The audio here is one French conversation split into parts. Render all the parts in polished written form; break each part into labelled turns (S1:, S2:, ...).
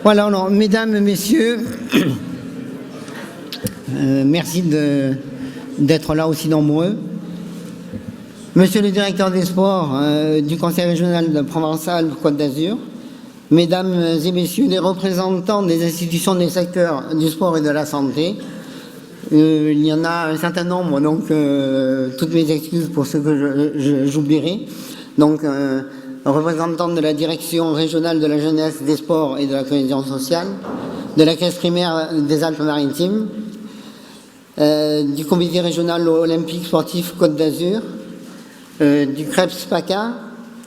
S1: Voilà, alors, mesdames, messieurs, merci d'être là aussi nombreux. Monsieur le directeur des sports du Conseil régional de Provence-Alpes-Côte d'Azur, mesdames et messieurs les représentants des institutions des secteurs du sport et de la santé, il y en a un certain nombre, donc toutes mes excuses pour ce que j'oublierai. Donc, représentants de la direction régionale de la jeunesse, des sports et de la cohésion sociale, de la caisse primaire des Alpes-Maritimes, du comité régional olympique sportif Côte d'Azur, du CREPS PACA,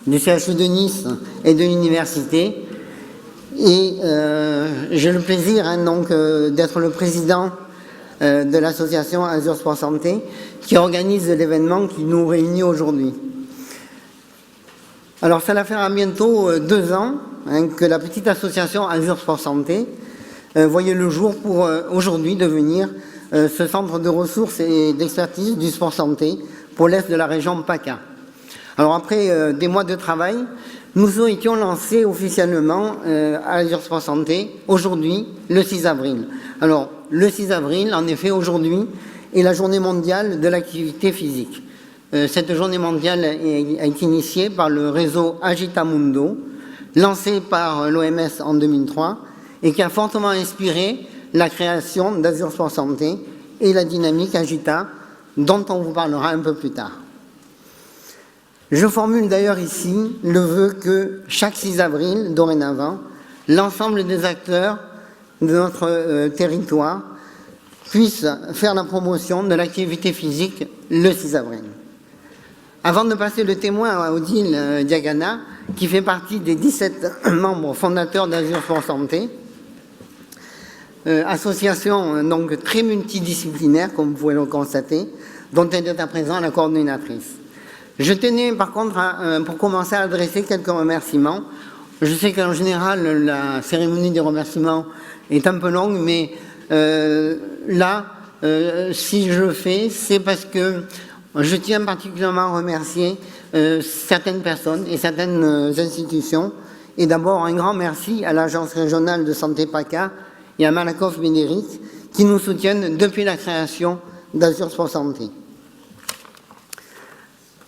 S1: du CHU de Nice et de l'université. Et j'ai le plaisir donc d'être le président de l'association Azur Sport Santé qui organise l'événement qui nous réunit aujourd'hui. Alors ça va faire bientôt 2 ans que la petite association Azur Sport Santé voyait le jour pour aujourd'hui devenir ce centre de ressources et d'expertise du sport santé pour l'est de la région PACA. Alors après des mois de travail, nous étions lancés officiellement à Azur Sport Santé aujourd'hui, le 6 avril. Alors le 6 avril, en effet, aujourd'hui, est la journée mondiale de l'activité physique. Cette journée mondiale a été initiée par le réseau Agitamundo, lancé par l'OMS en 2003 et qui a fortement inspiré la création d'Azur Sport Santé et la dynamique Agita, dont on vous parlera un peu plus tard. Je formule d'ailleurs ici le vœu que chaque 6 avril, dorénavant, l'ensemble des acteurs de notre territoire puissent faire la promotion de l'activité physique le 6 avril. Avant de passer le témoin à Odile Diagana, qui fait partie des 17 membres fondateurs d'Azur Sport Santé, association donc très multidisciplinaire, comme vous pouvez le constater, dont elle est à présent la coordinatrice. Je tenais par contre, pour commencer, à adresser quelques remerciements. Je sais qu'en général, la cérémonie des remerciements est un peu longue, mais là, si je le fais, c'est parce que je tiens particulièrement à remercier certaines personnes et certaines institutions. Et d'abord, un grand merci à l'Agence régionale de santé PACA et à Malakoff Médéric qui nous soutiennent depuis la création d'Azur Sport Santé.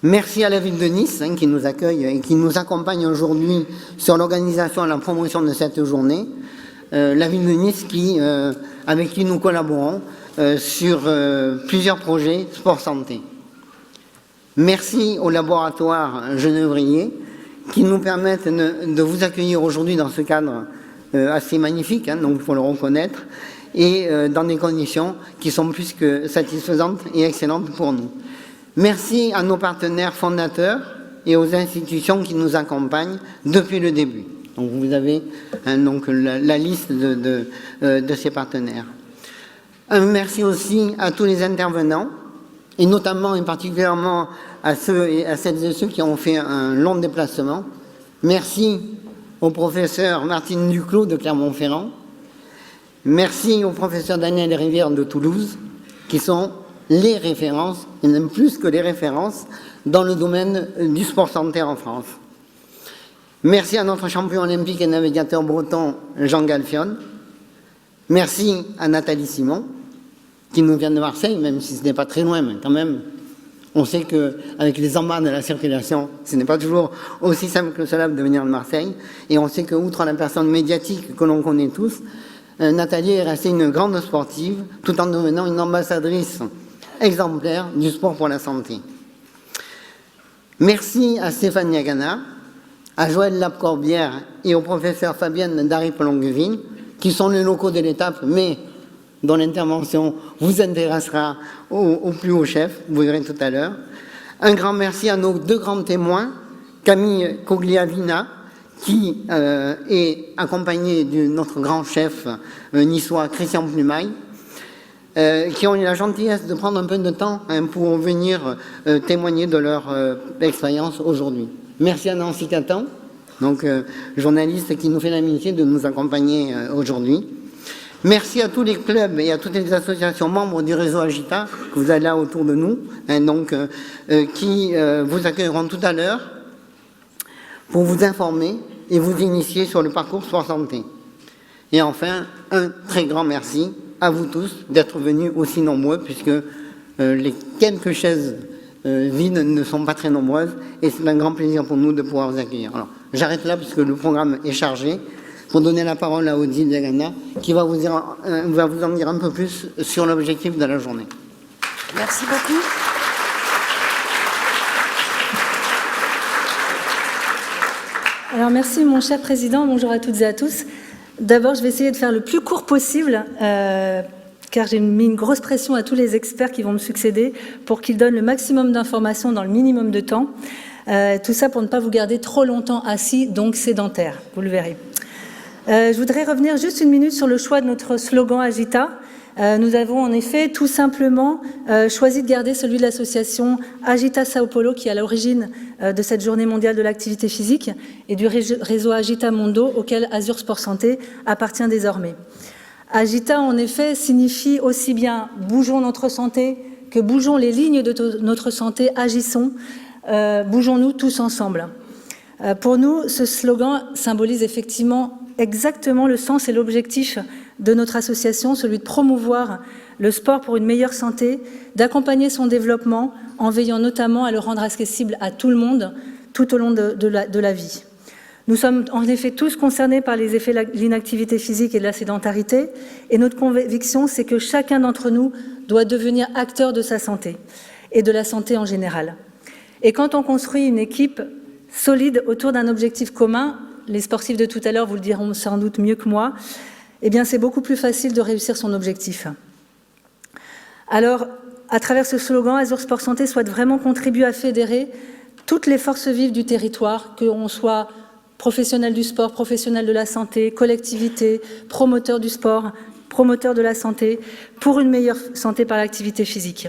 S1: Merci à la ville de Nice qui nous accueille et qui nous accompagne aujourd'hui sur l'organisation et la promotion de cette journée. La ville de Nice avec qui nous collaborons sur plusieurs projets sport santé. Merci au laboratoire Genevrier qui nous permettent de vous accueillir aujourd'hui dans ce cadre assez magnifique, donc il faut le reconnaître, et dans des conditions qui sont plus que satisfaisantes et excellentes pour nous. Merci à nos partenaires fondateurs et aux institutions qui nous accompagnent depuis le début. Donc vous avez donc la liste de ces partenaires. Un merci aussi à tous les intervenants, et notamment et particulièrement à celles et ceux qui ont fait un long déplacement. Merci au professeur Martine Duclos de Clermont-Ferrand. Merci au professeur Daniel Rivière de Toulouse, qui sont les références, et même plus que les références, dans le domaine du sport santé en France. Merci à notre champion olympique et navigateur breton Jean Galfion. Merci à Nathalie Simon, qui nous vient de Marseille, même si ce n'est pas très loin, mais quand même, on sait qu'avec les embarras de la circulation, ce n'est pas toujours aussi simple que cela de venir de Marseille. Et on sait qu'outre la personne médiatique que l'on connaît tous, Nathalie est restée une grande sportive, tout en devenant une ambassadrice exemplaire du sport pour la santé. Merci à Stéphane Niagana, à Joël Lapcorbière et au professeur Fabienne Darry-Longueville, qui sont les locaux de l'étape, mais dont l'intervention vous intéressera au plus haut chef, vous verrez tout à l'heure. Un grand merci à nos 2 grands témoins, Camille Cogliavina, qui est accompagné de notre grand chef niçois Christian Plumaille, qui ont eu la gentillesse de prendre un peu de temps pour venir témoigner de leur expérience aujourd'hui. Merci à Nancy Catan, donc journaliste qui nous fait l'amitié de nous accompagner aujourd'hui. Merci à tous les clubs et à toutes les associations membres du réseau Agita, que vous avez là autour de nous, qui vous accueilleront tout à l'heure pour vous informer et vous initier sur le parcours Sport Santé. Et enfin, un très grand merci à vous tous d'être venus aussi nombreux, puisque les quelques chaises vides ne sont pas très nombreuses, et c'est un grand plaisir pour nous de pouvoir vous accueillir. Alors, j'arrête là, puisque le programme est chargé, pour donner la parole à Odile Diagana, qui va vous en dire un peu plus sur l'objectif de la journée.
S2: Merci beaucoup.
S3: Alors merci mon cher président, bonjour à toutes et à tous. D'abord je vais essayer de faire le plus court possible car j'ai mis une grosse pression à tous les experts qui vont me succéder pour qu'ils donnent le maximum d'informations dans le minimum de temps. Tout ça pour ne pas vous garder trop longtemps assis, donc sédentaire, vous le verrez. Je voudrais revenir juste une minute sur le choix de notre slogan Agita. Nous avons en effet tout simplement choisi de garder celui de l'association Agita Sao Paulo qui est à l'origine de cette journée mondiale de l'activité physique et du réseau Agita Mondo auquel Azur Sport Santé appartient désormais. Agita en effet signifie aussi bien bougeons notre santé que bougeons les lignes de notre santé, agissons, bougeons-nous tous ensemble. Pour nous, ce slogan symbolise effectivement exactement le sens et l'objectif de notre association, celui de promouvoir le sport pour une meilleure santé, d'accompagner son développement en veillant notamment à le rendre accessible à tout le monde tout au long de la vie. Nous sommes en effet tous concernés par les effets de l'inactivité physique et de la sédentarité et notre conviction, c'est que chacun d'entre nous doit devenir acteur de sa santé et de la santé en général. Et quand on construit une équipe solide autour d'un objectif commun, les sportifs de tout à l'heure vous le diront sans doute mieux que moi, eh bien c'est beaucoup plus facile de réussir son objectif. Alors, à travers ce slogan, Azur Sport Santé souhaite vraiment contribuer à fédérer toutes les forces vives du territoire, qu'on soit professionnel du sport, professionnel de la santé, collectivité, promoteur du sport, promoteur de la santé, pour une meilleure santé par l'activité physique.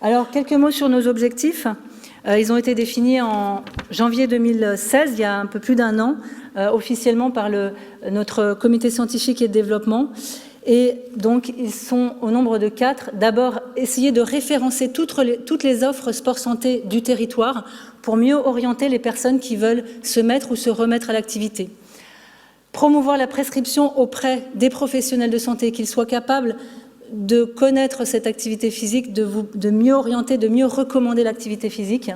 S3: Alors, quelques mots sur nos objectifs. Ils ont été définis en janvier 2016, il y a un peu plus d'un an, officiellement par notre comité scientifique et de développement. Et donc, ils sont au nombre de 4. D'abord, essayer de référencer toutes les offres sport-santé du territoire pour mieux orienter les personnes qui veulent se mettre ou se remettre à l'activité. Promouvoir la prescription auprès des professionnels de santé, qu'ils soient capables de connaître cette activité physique, de mieux orienter, de mieux recommander l'activité physique.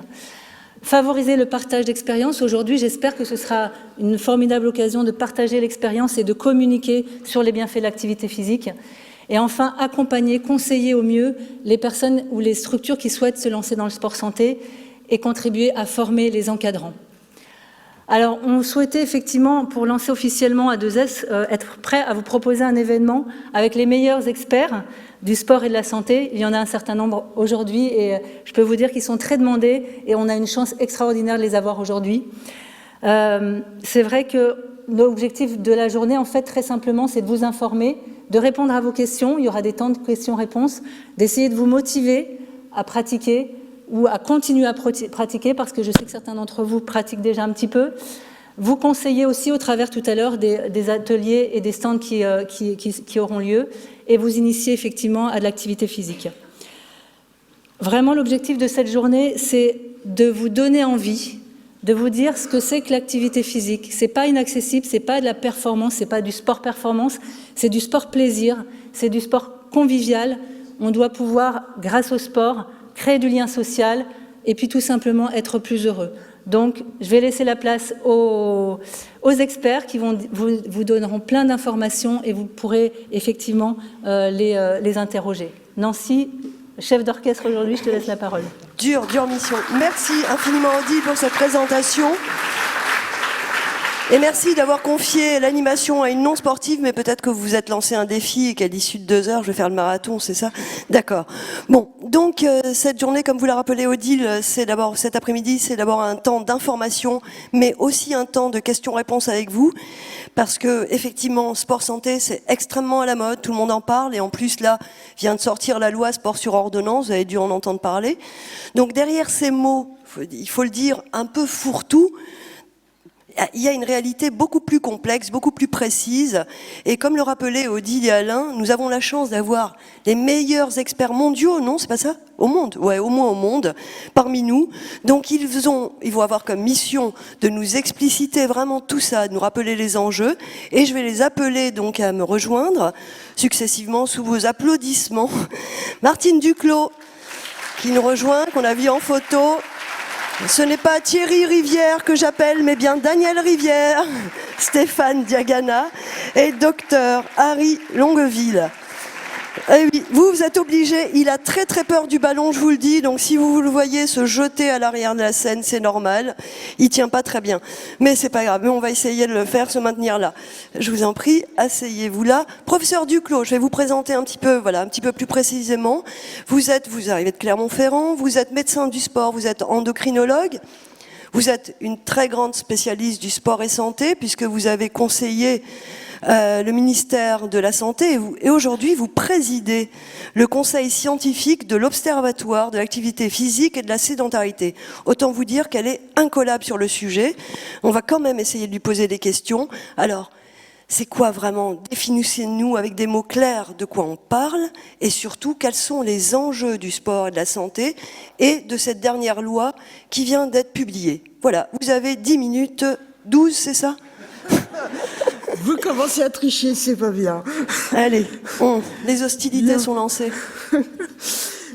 S3: Favoriser le partage d'expériences. Aujourd'hui, j'espère que ce sera une formidable occasion de partager l'expérience et de communiquer sur les bienfaits de l'activité physique. Et enfin, accompagner, conseiller au mieux les personnes ou les structures qui souhaitent se lancer dans le sport santé et contribuer à former les encadrants. Alors, on souhaitait effectivement, pour lancer officiellement A2S, être prêt à vous proposer un événement avec les meilleurs experts du sport et de la santé. Il y en a un certain nombre aujourd'hui et je peux vous dire qu'ils sont très demandés et on a une chance extraordinaire de les avoir aujourd'hui. C'est vrai que l'objectif de la journée, en fait, très simplement, c'est de vous informer, de répondre à vos questions. Il y aura des temps de questions-réponses, d'essayer de vous motiver à pratiquer ou à continuer à pratiquer, parce que je sais que certains d'entre vous pratiquent déjà un petit peu. Vous conseillez aussi au travers tout à l'heure des ateliers et des stands qui auront lieu et vous initiez effectivement à de l'activité physique. Vraiment, l'objectif de cette journée, c'est de vous donner envie, de vous dire ce que c'est que l'activité physique. C'est pas inaccessible, c'est pas de la performance, c'est pas du sport performance, c'est du sport plaisir, c'est du sport convivial. On doit pouvoir, grâce au sport, créer du lien social et puis tout simplement être plus heureux. Donc, je vais laisser la place aux experts qui vous donneront plein d'informations et vous pourrez effectivement les interroger. Nancy, chef d'orchestre aujourd'hui, je te laisse la parole.
S2: Dure mission. Merci infiniment Odile pour cette présentation. Et merci d'avoir confié l'animation à une non-sportive, mais peut-être que vous vous êtes lancé un défi et qu'à l'issue de 2 heures, je vais faire le marathon, c'est ça? D'accord. Bon, donc cette journée, comme vous l'a rappelé Odile, c'est d'abord cet après-midi, c'est d'abord un temps d'information, mais aussi un temps de questions-réponses avec vous, parce que effectivement, sport santé, c'est extrêmement à la mode, tout le monde en parle, et en plus là, vient de sortir la loi sport sur ordonnance, vous avez dû en entendre parler. Donc derrière ces mots, il faut le dire, un peu fourre-tout, il y a une réalité beaucoup plus complexe, beaucoup plus précise. Et comme le rappelait Odile et Alain, nous avons la chance d'avoir les meilleurs experts mondiaux, non, c'est pas ça? Au monde, ouais, au moins au monde, parmi nous. Donc ils vont avoir comme mission de nous expliciter vraiment tout ça, de nous rappeler les enjeux. Et je vais les appeler donc à me rejoindre successivement sous vos applaudissements. Martine Duclos, qui nous rejoint, qu'on a vu en photo. Ce n'est pas Thierry Rivière que j'appelle, mais bien Daniel Rivière, Stéphane Diagana et Dr Harry Longueville. Et oui, vous êtes obligés, il a très très peur du ballon, je vous le dis, donc si vous le voyez se jeter à l'arrière de la scène, c'est normal, il tient pas très bien. Mais c'est pas grave, mais on va essayer de le faire, se maintenir là. Je vous en prie, asseyez-vous là. Professeur Duclos, je vais vous présenter un petit peu plus précisément. Vous arrivez de Clermont-Ferrand, vous êtes médecin du sport, vous êtes endocrinologue. Vous êtes une très grande spécialiste du sport et santé, puisque vous avez conseillé le ministère de la Santé, et aujourd'hui vous présidez le conseil scientifique de l'Observatoire de l'activité physique et de la sédentarité. Autant vous dire qu'elle est incollable sur le sujet. On va quand même essayer de lui poser des questions. Alors, c'est quoi vraiment? Définissez-nous avec des mots clairs de quoi on parle, et surtout quels sont les enjeux du sport et de la santé et de cette dernière loi qui vient d'être publiée. Voilà, vous avez 10 minutes, 12, c'est ça?
S4: Vous commencez à tricher, c'est pas bien.
S2: Allez, les hostilités
S4: Bien.
S2: sont lancées.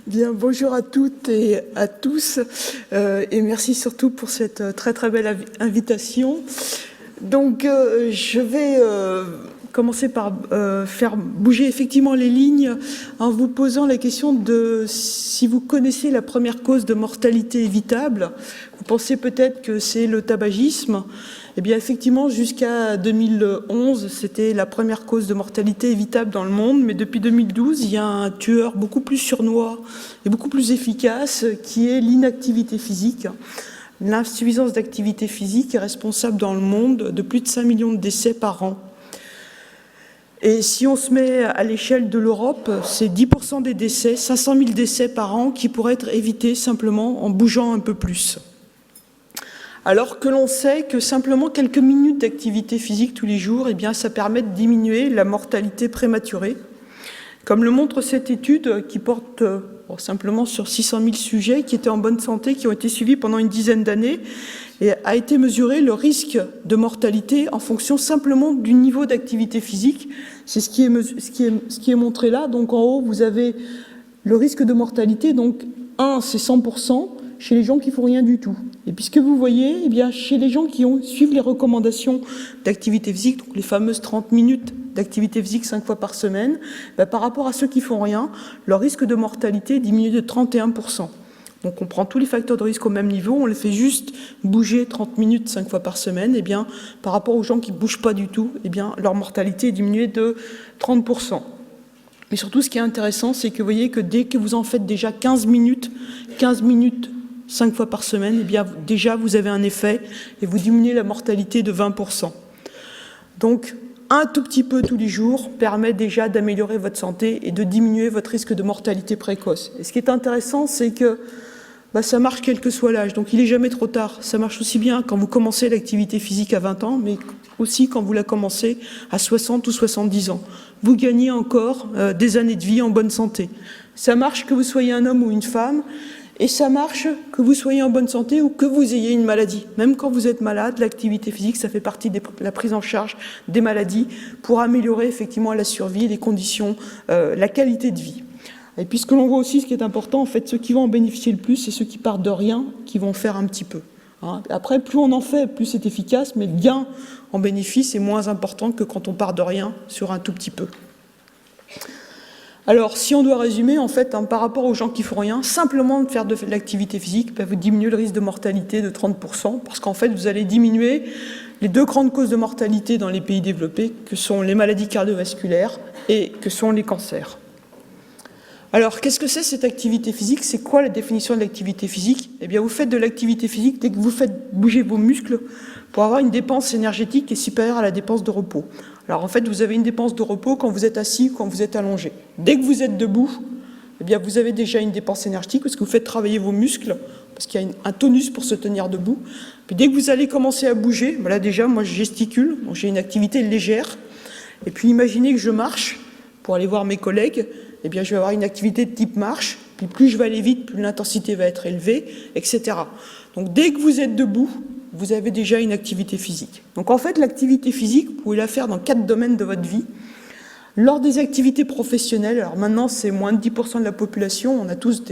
S4: Bien, bonjour à toutes et à tous, et merci surtout pour cette très très belle invitation. Donc, je vais commencer par faire bouger effectivement les lignes en vous posant la question de si vous connaissez la première cause de mortalité évitable. Vous pensez peut-être que c'est le tabagisme. Eh bien, effectivement, jusqu'à 2011, c'était la première cause de mortalité évitable dans le monde, mais depuis 2012, il y a un tueur beaucoup plus sournois et beaucoup plus efficace qui est l'inactivité physique. L'insuffisance d'activité physique est responsable dans le monde de plus de 5 millions de décès par an. Et si on se met à l'échelle de l'Europe, c'est 10% des décès, 500 000 décès par an qui pourraient être évités simplement en bougeant un peu plus. Alors que l'on sait que simplement quelques minutes d'activité physique tous les jours, eh bien, ça permet de diminuer la mortalité prématurée. Comme le montre cette étude qui porte simplement sur 600 000 sujets qui étaient en bonne santé, qui ont été suivis pendant une dizaine d'années, et a été mesuré le risque de mortalité en fonction simplement du niveau d'activité physique. C'est ce qui est montré là. Donc en haut, vous avez le risque de mortalité. Donc 1, c'est 100%. Chez les gens qui ne font rien du tout. Et puis ce que vous voyez, eh bien, chez les gens qui suivent les recommandations d'activité physique, donc les fameuses 30 minutes d'activité physique 5 fois par semaine, par rapport à ceux qui ne font rien, leur risque de mortalité diminue de 31%. Donc on prend tous les facteurs de risque au même niveau, on les fait juste bouger 30 minutes 5 fois par semaine, et bien, par rapport aux gens qui ne bougent pas du tout, eh bien, leur mortalité est diminuée de 30%. Mais surtout, ce qui est intéressant, c'est que vous voyez que dès que vous en faites déjà 15 minutes 5 fois par semaine, eh bien, déjà, vous avez un effet et vous diminuez la mortalité de 20%. Donc, un tout petit peu tous les jours permet déjà d'améliorer votre santé et de diminuer votre risque de mortalité précoce. Et ce qui est intéressant, c'est que ça marche quel que soit l'âge. Donc, il n'est jamais trop tard. Ça marche aussi bien quand vous commencez l'activité physique à 20 ans, mais aussi quand vous la commencez à 60 ou 70 ans. Vous gagnez encore des années de vie en bonne santé. Ça marche que vous soyez un homme ou une femme. Et ça marche que vous soyez en bonne santé ou que vous ayez une maladie. Même quand vous êtes malade, l'activité physique, ça fait partie de la prise en charge des maladies pour améliorer effectivement la survie, les conditions, la qualité de vie. Et puis ce que l'on voit aussi, ce qui est important, en fait, ceux qui vont en bénéficier le plus, c'est ceux qui partent de rien, qui vont faire un petit peu. Après, plus on en fait, plus c'est efficace, mais le gain en bénéfice est moins important que quand on part de rien sur un tout petit peu. Alors, si on doit résumer, en fait, par rapport aux gens qui font rien, simplement de faire de l'activité physique, vous diminuez le risque de mortalité de 30%, parce qu'en fait, vous allez diminuer les deux grandes causes de mortalité dans les pays développés, que sont les maladies cardiovasculaires et que sont les cancers. Alors, qu'est-ce que c'est cette activité physique? C'est quoi la définition de l'activité physique? Eh bien, vous faites de l'activité physique dès que vous faites bouger vos muscles pour avoir une dépense énergétique qui est supérieure à la dépense de repos. Alors, en fait, vous avez une dépense de repos quand vous êtes assis ou quand vous êtes allongé. Dès que vous êtes debout, eh bien, vous avez déjà une dépense énergétique parce que vous faites travailler vos muscles parce qu'il y a un tonus pour se tenir debout. Puis dès que vous allez commencer à bouger, ben là déjà, moi je gesticule, donc j'ai une activité légère. Et puis imaginez que je marche pour aller voir mes collègues, eh bien je vais avoir une activité de type marche, puis plus je vais aller vite, plus l'intensité va être élevée, etc. Donc dès que vous êtes debout, vous avez déjà une activité physique. Donc en fait, l'activité physique, vous pouvez la faire dans 4 domaines de votre vie. Lors des activités professionnelles, alors maintenant c'est moins de 10% de la population, on a tous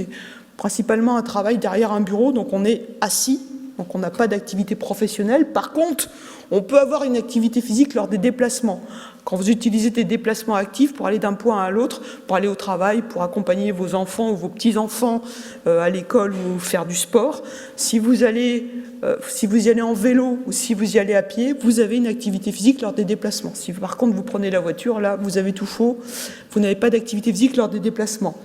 S4: principalement un travail derrière un bureau, donc on est assis, donc on n'a pas d'activité professionnelle. Par contre, on peut avoir une activité physique lors des déplacements. Quand vous utilisez des déplacements actifs pour aller d'un point à l'autre, pour aller au travail, pour accompagner vos enfants ou vos petits-enfants à l'école ou faire du sport, si vous y allez en vélo ou si vous y allez à pied, vous avez une activité physique lors des déplacements. Si par contre vous prenez la voiture, là vous avez tout faux, vous n'avez pas d'activité physique lors des déplacements.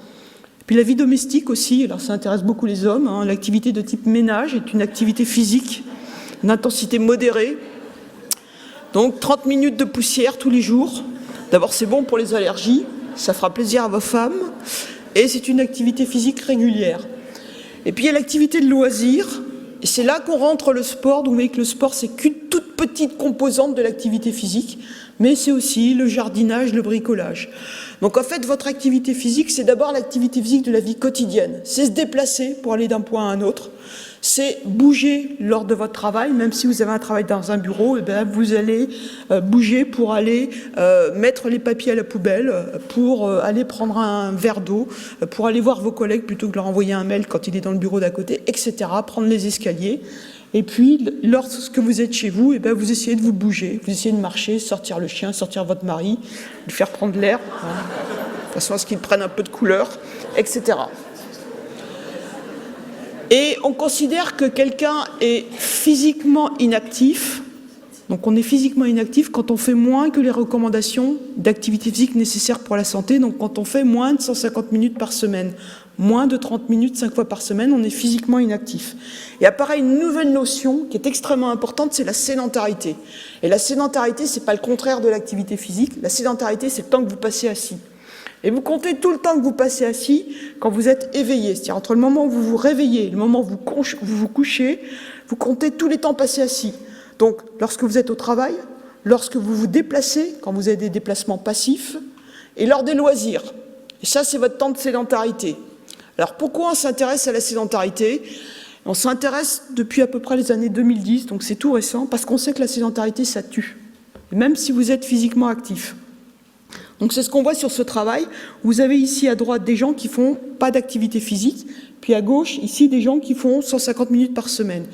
S4: Puis la vie domestique aussi, alors ça intéresse beaucoup les hommes, hein. L'activité de type ménage est une activité physique d'intensité modérée. Donc 30 minutes de poussière tous les jours. D'abord c'est bon pour les allergies, ça fera plaisir à vos femmes, et c'est une activité physique régulière. Et puis il y a l'activité de loisir, et c'est là qu'on rentre le sport. Donc vous voyez que le sport c'est qu'une toute petite composante de l'activité physique, mais c'est aussi le jardinage, le bricolage. Donc en fait votre activité physique c'est d'abord l'activité physique de la vie quotidienne, c'est se déplacer pour aller d'un point à un autre. C'est bouger lors de votre travail, même si vous avez un travail dans un bureau, et bien vous allez bouger pour aller mettre les papiers à la poubelle, pour aller prendre un verre d'eau, pour aller voir vos collègues plutôt que de leur envoyer un mail quand il est dans le bureau d'à côté, etc. Prendre les escaliers. Et puis, lorsque vous êtes chez vous, et bien vous essayez de vous bouger, vous essayez de marcher, sortir le chien, sortir votre mari, lui faire prendre l'air, hein, de façon à ce qu'il prenne un peu de couleur, etc. Et on considère que quelqu'un est physiquement inactif, donc on est physiquement inactif quand on fait moins que les recommandations d'activité physique nécessaires pour la santé, donc quand on fait moins de 150 minutes par semaine, moins de 30 minutes 5 fois par semaine, on est physiquement inactif. Et apparaît une nouvelle notion qui est extrêmement importante, c'est la sédentarité. Et la sédentarité, c'est pas le contraire de l'activité physique, la sédentarité, c'est le temps que vous passez assis. Et vous comptez tout le temps que vous passez assis quand vous êtes éveillé. C'est-à-dire entre le moment où vous vous réveillez et le moment où vous vous couchez, vous comptez tous les temps passés assis. Donc, lorsque vous êtes au travail, lorsque vous vous déplacez, quand vous avez des déplacements passifs, et lors des loisirs. Et ça, c'est votre temps de sédentarité. Alors, pourquoi on s'intéresse à la sédentarité ? On s'intéresse depuis à peu près les années 2010, donc c'est tout récent, parce qu'on sait que la sédentarité, ça tue. Et même si vous êtes physiquement actif. Donc c'est ce qu'on voit sur ce travail. Vous avez ici à droite des gens qui font pas d'activité physique, puis à gauche, ici, des gens qui font 150 minutes par semaine.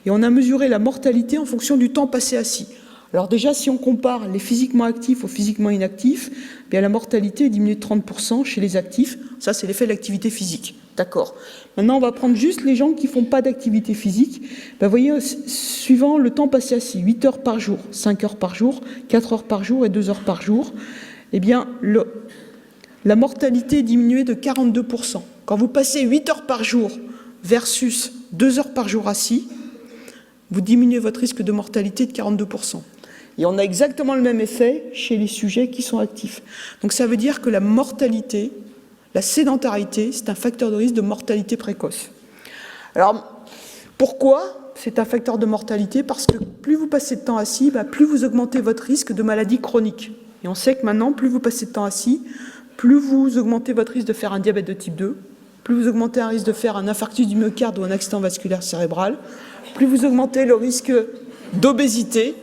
S4: Et on a mesuré la mortalité en fonction du temps passé assis. Alors déjà, si on compare les physiquement actifs aux physiquement inactifs, bien la mortalité est diminuée de 30% chez les actifs. Ça, c'est l'effet de l'activité physique. D'accord. Maintenant, on va prendre juste les gens qui ne font pas d'activité physique. Ben, vous voyez, suivant le temps passé assis, 8 heures par jour, 5 heures par jour, 4 heures par jour et 2 heures par jour, eh bien, la mortalité est diminuée de 42%. Quand vous passez 8 heures par jour versus 2 heures par jour assis, vous diminuez votre risque de mortalité de 42%. Et on a exactement le même effet chez les sujets qui sont actifs. Donc ça veut dire que la mortalité, la sédentarité, c'est un facteur de risque de mortalité précoce. Alors, pourquoi c'est un facteur de mortalité? Parce que plus vous passez de temps assis, plus vous augmentez votre risque de maladie chronique. Et on sait que maintenant, plus vous passez de temps assis, plus vous augmentez votre risque de faire un diabète de type 2, plus vous augmentez un risque de faire un infarctus du myocarde ou un accident vasculaire cérébral, plus vous augmentez le risque d'obésité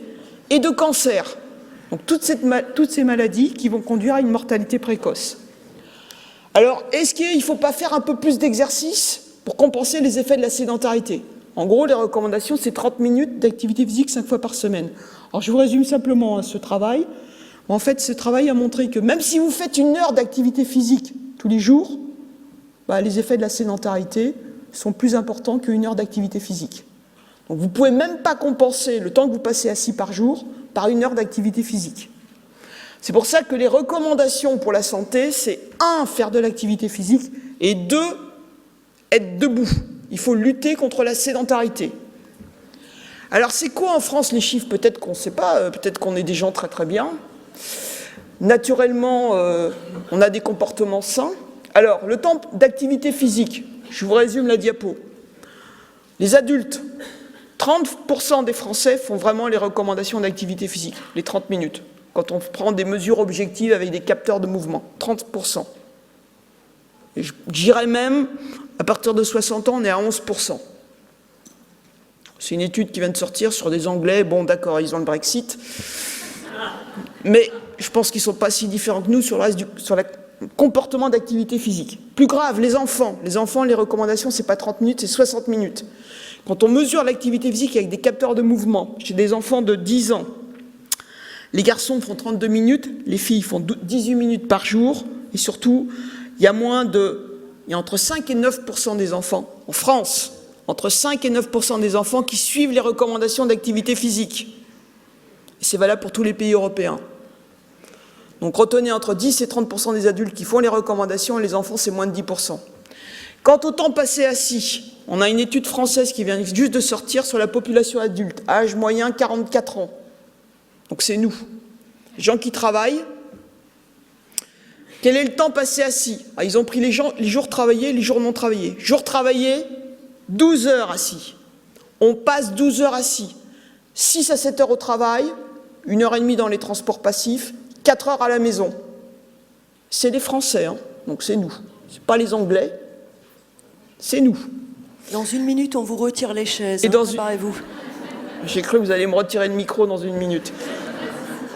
S4: et de cancer. Donc toutes ces maladies qui vont conduire à une mortalité précoce. Alors, est-ce qu'il ne faut pas faire un peu plus d'exercice pour compenser les effets de la sédentarité? En gros, les recommandations, c'est 30 minutes d'activité physique 5 fois par semaine. Alors, je vous résume simplement ce travail. En fait, ce travail a montré que même si vous faites 1 heure d'activité physique tous les jours, les effets de la sédentarité sont plus importants qu'1 heure d'activité physique. Donc vous ne pouvez même pas compenser le temps que vous passez assis par jour par 1 heure d'activité physique. C'est pour ça que les recommandations pour la santé, c'est 1, faire de l'activité physique, et 2, être debout. Il faut lutter contre la sédentarité. Alors c'est quoi en France les chiffres? Peut-être qu'on ne sait pas, peut-être qu'on est des gens très très bien. Naturellement, on a des comportements sains. Alors, le temps d'activité physique, je vous résume la diapo. Les adultes, 30% des Français font vraiment les recommandations d'activité physique, les 30 minutes. Quand on prend des mesures objectives avec des capteurs de mouvement, 30%. Et je dirais même, à partir de 60 ans, on est à 11%. C'est une étude qui vient de sortir sur des Anglais. Bon, d'accord, ils ont le Brexit. Mais je pense qu'ils ne sont pas si différents que nous sur le comportement d'activité physique. Plus grave, les enfants. Les enfants, les recommandations, ce n'est pas 30 minutes, c'est 60 minutes. Quand on mesure l'activité physique avec des capteurs de mouvement, chez des enfants de 10 ans, les garçons font 32 minutes, les filles font 18 minutes par jour, et surtout, il y a entre 5 et 9% des enfants, en France, entre 5 et 9% des enfants qui suivent les recommandations d'activité physique. Et c'est valable pour tous les pays européens. Donc retenez entre 10 et 30% des adultes qui font les recommandations, et les enfants, c'est moins de 10%. Quant au temps passé assis, on a une étude française qui vient juste de sortir sur la population adulte, âge moyen 44 ans. Donc c'est nous, les gens qui travaillent. Quel est le temps passé assis? Ils ont pris les jours travaillés, les jours non travaillés. Jours travaillés, 12 heures assis. On passe 12 heures assis. 6 à 7 heures au travail, 1h30 dans les transports passifs, 4 heures à la maison. C'est les Français, hein, donc c'est nous. Ce n'est pas les Anglais, c'est nous.
S2: Dans une minute, on vous retire les chaises.
S4: Et
S2: préparez-vous.
S4: J'ai cru que vous allez me retirer le micro dans une minute.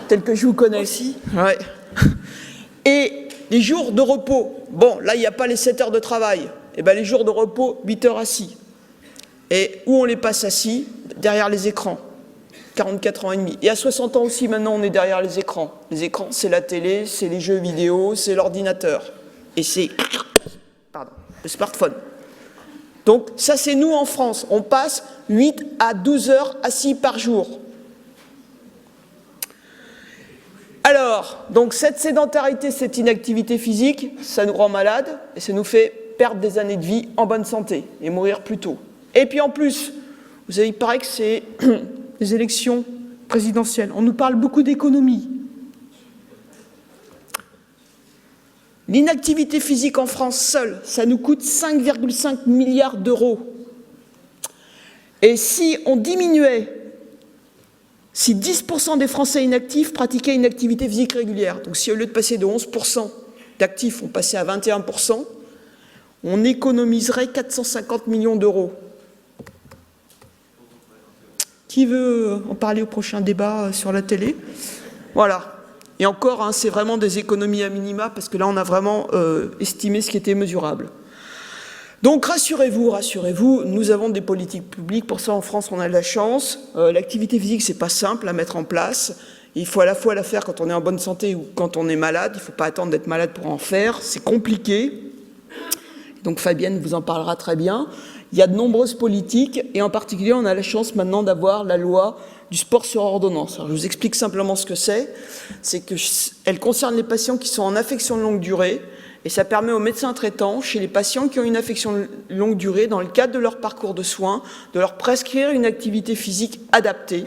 S4: Tel que je vous connais.
S2: Aussi.
S4: Ouais. Et les jours de repos. Bon, là, il n'y a pas les 7 heures de travail. Et bien, les jours de repos, 8 heures assis. Et où on les passe assis? Derrière les écrans. 44 ans et demi. Et à 60 ans aussi, maintenant, on est derrière les écrans. Les écrans, c'est la télé, c'est les jeux vidéo, c'est l'ordinateur. Et c'est le smartphone. Donc, ça, c'est nous en France. On passe 8 à 12 heures assis par jour. Alors, donc, cette sédentarité, cette inactivité physique, ça nous rend malades et ça nous fait perdre des années de vie en bonne santé et mourir plus tôt. Et puis, en plus, vous savez, il paraît que c'est les élections présidentielles. On nous parle beaucoup d'économie. L'inactivité physique en France seule, ça nous coûte 5,5 milliards d'euros. Et si on diminuait, si 10% des Français inactifs pratiquaient une activité physique régulière, donc si au lieu de passer de 11% d'actifs, on passait à 21%, on économiserait 450 millions d'euros. Qui veut en parler au prochain débat sur la télé? Voilà. Et encore, hein, c'est vraiment des économies à minima, parce que là, on a vraiment estimé ce qui était mesurable. Donc, rassurez-vous, nous avons des politiques publiques. Pour ça, en France, on a de la chance. L'activité physique, c'est pas simple à mettre en place. Il faut à la fois la faire quand on est en bonne santé ou quand on est malade. Il ne faut pas attendre d'être malade pour en faire. C'est compliqué. Donc, Fabienne vous en parlera très bien. Il y a de nombreuses politiques, et en particulier, on a la chance maintenant d'avoir la loi du sport sur ordonnance. Alors, je vous explique simplement ce que c'est. C'est qu'elle concerne les patients qui sont en affection de longue durée, et ça permet aux médecins traitants, chez les patients qui ont une affection de longue durée, dans le cadre de leur parcours de soins, de leur prescrire une activité physique adaptée,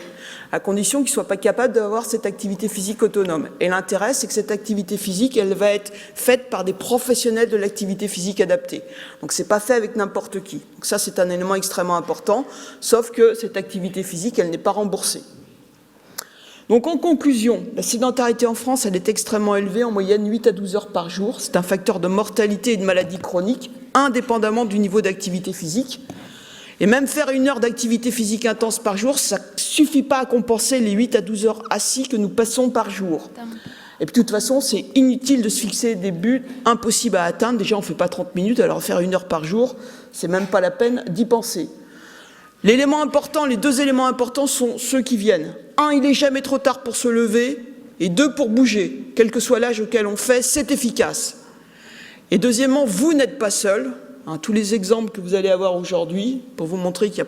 S4: à condition qu'ils ne soient pas capables d'avoir cette activité physique autonome. Et l'intérêt, c'est que cette activité physique, elle va être faite par des professionnels de l'activité physique adaptée. Donc, ce n'est pas fait avec n'importe qui. Donc ça, c'est un élément extrêmement important, sauf que cette activité physique, elle n'est pas remboursée. Donc, en conclusion, la sédentarité en France, elle est extrêmement élevée, en moyenne 8 à 12 heures par jour. C'est un facteur de mortalité et de maladie chronique, indépendamment du niveau d'activité physique. Et même faire 1 heure d'activité physique intense par jour, ça ne suffit pas à compenser les 8 à 12 heures assis que nous passons par jour. Et puis de toute façon, c'est inutile de se fixer des buts impossibles à atteindre. Déjà, on ne fait pas 30 minutes, alors faire 1 heure par jour, c'est même pas la peine d'y penser. L'élément important, les 2 éléments importants sont ceux qui viennent. 1, il n'est jamais trop tard pour se lever, et 2, pour bouger. Quel que soit l'âge auquel on fait, c'est efficace. Et deuxièmement, vous n'êtes pas seul. Tous les exemples que vous allez avoir aujourd'hui, pour vous montrer qu'il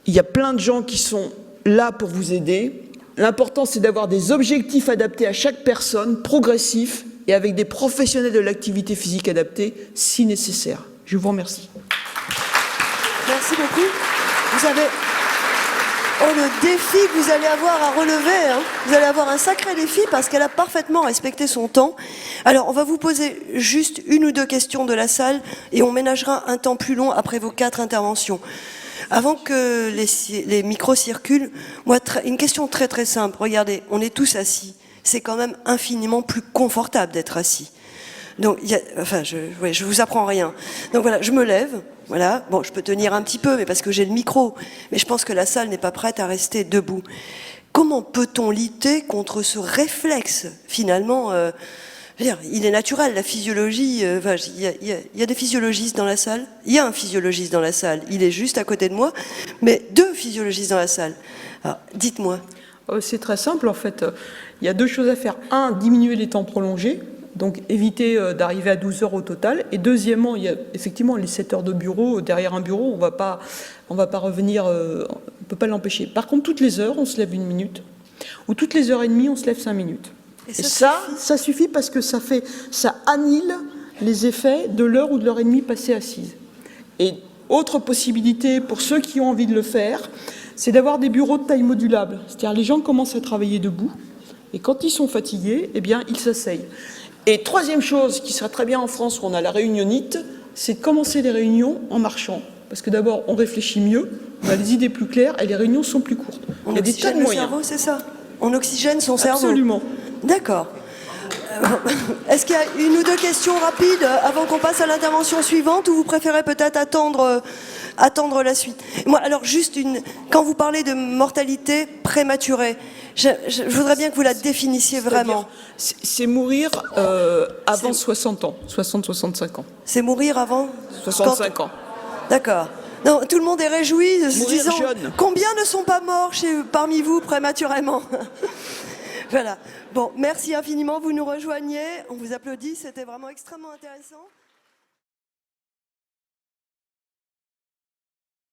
S4: y a plein de gens qui sont là pour vous aider. L'important, c'est d'avoir des objectifs adaptés à chaque personne, progressifs, et avec des professionnels de l'activité physique adaptée, si nécessaire. Je vous remercie.
S2: Merci beaucoup. Vous avez... Oh, le défi que vous allez avoir à relever, hein. Vous allez avoir un sacré défi parce qu'elle a parfaitement respecté son temps. Alors, on va vous poser juste une ou deux questions de la salle et on ménagera un temps plus long après vos 4 interventions. Avant que les micros circulent, moi, une question très très simple. Regardez, on est tous assis. C'est quand même infiniment plus confortable d'être assis. Donc, je vous apprends rien. Donc voilà, je me lève. Voilà. Bon, je peux tenir un petit peu, mais parce que j'ai le micro. Mais je pense que la salle n'est pas prête à rester debout. Comment peut-on lutter contre ce réflexe, finalement je veux dire, il est naturel, la physiologie. Il y a des physiologistes dans la salle. Il y a un physiologiste dans la salle. Il est juste à côté de moi, mais 2 physiologistes dans la salle. Alors, dites-moi.
S4: C'est très simple, en fait. Il y a 2 choses à faire. 1, diminuer les temps prolongés, donc éviter d'arriver à 12 heures au total. Et deuxièmement, il y a effectivement les 7 heures de bureau. Derrière un bureau, on va pas revenir, on ne peut pas l'empêcher. Par contre, toutes les heures, on se lève 1 minute. Ou toutes les heures et demie, on se lève 5 minutes. Et ça suffit parce que ça annule les effets de l'heure ou de l'heure et demie passée assise. Et autre possibilité pour ceux qui ont envie de le faire, c'est d'avoir des bureaux de taille modulable. C'est-à-dire les gens commencent à travailler debout et quand ils sont fatigués, eh bien, ils s'asseyent. Et troisième chose qui serait très bien en France où on a la réunionnite, c'est de commencer les réunions en marchant. Parce que d'abord, on réfléchit mieux, on a les idées plus claires et les réunions sont plus courtes.
S2: On oxygène le cerveau, c'est ça? On oxygène son cerveau?
S4: Absolument.
S2: D'accord. Est-ce qu'il y a une ou deux questions rapides avant qu'on passe à l'intervention suivante ou vous préférez peut-être attendre la suite? Moi, alors juste quand vous parlez de mortalité prématurée, je voudrais bien que vous la définissiez vraiment.
S4: C'est mourir avant 60 ans, 60-65 ans.
S2: C'est mourir avant
S4: 65 ans.
S2: D'accord. Non, tout le monde est réjoui de se disant
S4: jeune.
S2: Combien ne sont pas morts parmi vous prématurément? Voilà. Bon, merci infiniment, vous nous rejoignez, on vous applaudit, c'était vraiment extrêmement intéressant.